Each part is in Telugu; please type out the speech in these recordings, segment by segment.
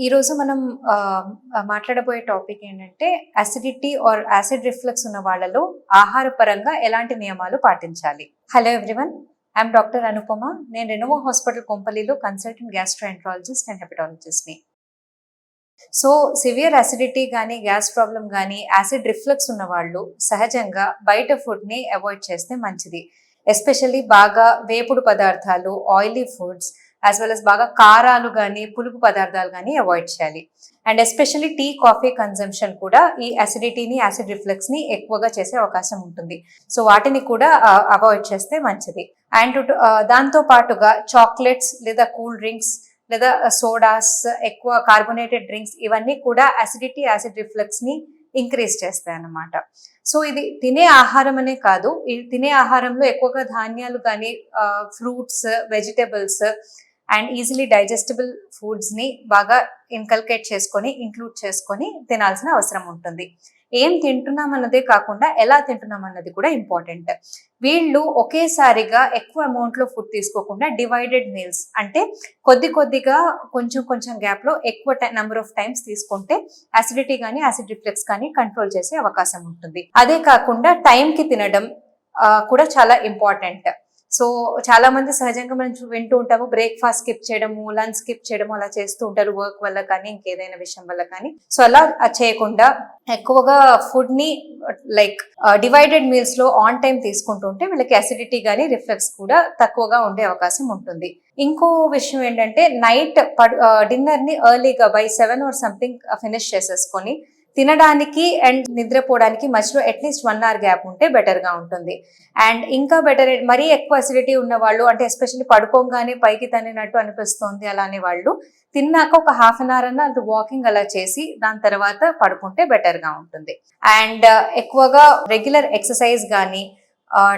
ఈరోజు మనం మాట్లాడబోయే టాపిక్ ఏంటంటే అసిడిటీ ఆర్ యాసిడ్ రిఫ్లక్స్ ఉన్న వాళ్ళలో ఆహార పరంగా ఎలాంటి నియమాలు పాటించాలి. Hello everyone, I'm doctor Anupama. నేను రెనోవా హాస్పిటల్ కొంపల్లిలో కన్సల్టెంట్ గ్యాస్ట్రోఎంట్రాలజిస్ట్ అండ్ హెపటాలజిస్ట్ని. సో సివియర్ అసిడిటీ కానీ గ్యాస్ ప్రాబ్లం కానీ యాసిడ్ రిఫ్లక్స్ ఉన్న వాళ్ళు సహజంగా బయట ఫుడ్ని అవాయిడ్ చేస్తే మంచిది. ఎస్పెషల్లీ బాగా వేపుడు పదార్థాలు, oily foods, as well as బాగా కారాలు కానీ పులుపు పదార్థాలు కానీ అవాయిడ్ చేయాలి. And especially tea, coffee consumption కూడా ఈ అసిడిటీని, యాసిడ్ రిఫ్లక్స్ని ఎక్కువగా చేసే అవకాశం ఉంటుంది. సో వాటిని కూడా అవాయిడ్ చేస్తే మంచిది. అండ్ దాంతో పాటుగా చాక్లెట్స్ లేదా కూల్ డ్రింక్స్ లేదా సోడాస్, ఎక్కువ కార్బోనేటెడ్ డ్రింక్స్, ఇవన్నీ కూడా అసిడిటీ, యాసిడ్ రిఫ్లక్స్ని ఇంక్రీజ్ చేస్తాయి అన్నమాట. సో ఇది తినే ఆహారం అనే కాదు, ఇది తినే ఆహారంలో ఎక్కువగా ధాన్యాలు కానీ, fruits, vegetables and easily digestible ఫుడ్స్ని బాగా ఇన్కల్కేట్ చేసుకొని, ఇంక్లూడ్ చేసుకొని తినాల్సిన అవసరం ఉంటుంది. ఏం తింటున్నాం అన్నదే కాకుండా ఎలా తింటున్నాం అన్నది కూడా ఇంపార్టెంట్. వీళ్ళు ఒకేసారిగా ఎక్కువ అమౌంట్లో ఫుడ్ తీసుకోకుండా డివైడెడ్ మీల్స్, అంటే కొద్ది కొద్దిగా కొంచెం కొంచెం గ్యాప్లో ఎక్కువ నెంబర్ ఆఫ్ టైమ్స్ తీసుకుంటే అసిడిటీ కానీ యాసిడ్ రిఫ్లెక్స్ కానీ కంట్రోల్ చేసే అవకాశం ఉంటుంది. అదే కాకుండా టైంకి తినడం కూడా చాలా ఇంపార్టెంట్. సో చాలా మంది సహజంగా మనం వింటూ ఉంటాము, బ్రేక్ఫాస్ట్ స్కిప్ చేయడము, లంచ్ స్కిప్ చేయడము అలా చేస్తూ ఉంటారు, వర్క్ వల్ల కానీ ఇంకేదైనా విషయం వల్ల కానీ. సో అలా చేయకుండా ఎక్కువగా ఫుడ్ ని లైక్ డివైడెడ్ మీల్స్ లో ఆన్ టైం తీసుకుంటుంటే వీళ్ళకి అసిడిటీ కానీ రిఫ్లెక్స్ కూడా తక్కువగా ఉండే అవకాశం ఉంటుంది. ఇంకో విషయం ఏంటంటే నైట్ డిన్నర్ ని ఎర్లీగా బై 7 or సంథింగ్ ఫినిష్ చేసేసుకొని తినడానికి అండ్ నిద్రపోవడానికి మధ్యలో అట్లీస్ట్ 1 hour గ్యాప్ ఉంటే బెటర్ గా ఉంటుంది. అండ్ ఇంకా బెటర్, మరీ ఎక్కువ అసిడిటీ ఉన్న వాళ్ళు, అంటే ఎస్పెషల్లీ పడుకోగానే పైకి తన్నినట్టు అనిపిస్తుంది అలానే వాళ్ళు తిన్నాక ఒక 1/2 hour అన్న వాకింగ్ అలా చేసి దాని తర్వాత పడుకుంటే బెటర్ గా ఉంటుంది. అండ్ ఎక్కువగా రెగ్యులర్ ఎక్సర్సైజ్ కానీ,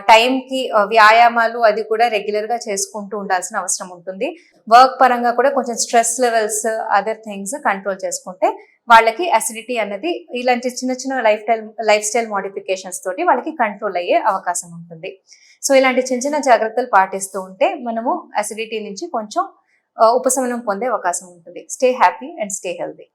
టైంకి వ్యాయామాలు అది కూడా రెగ్యులర్ గా చేసుకుంటూ ఉండాల్సిన అవసరం ఉంటుంది. వర్క్ పరంగా కూడా కొంచెం stress levels, other things control చేసుకుంటే వాళ్ళకి అసిడిటీ అన్నది ఇలాంటి చిన్న చిన్న లైఫ్ స్టైల్ మోడిఫికేషన్స్ తోటి వాళ్ళకి కంట్రోల్ అయ్యే అవకాశం ఉంటుంది. సో ఇలాంటి చిన్న చిన్న జాగ్రత్తలు పాటిస్తూ ఉంటే మనము అసిడిటీ నుంచి కొంచెం ఉపశమనం పొందే అవకాశం ఉంటుంది. Stay happy and stay healthy.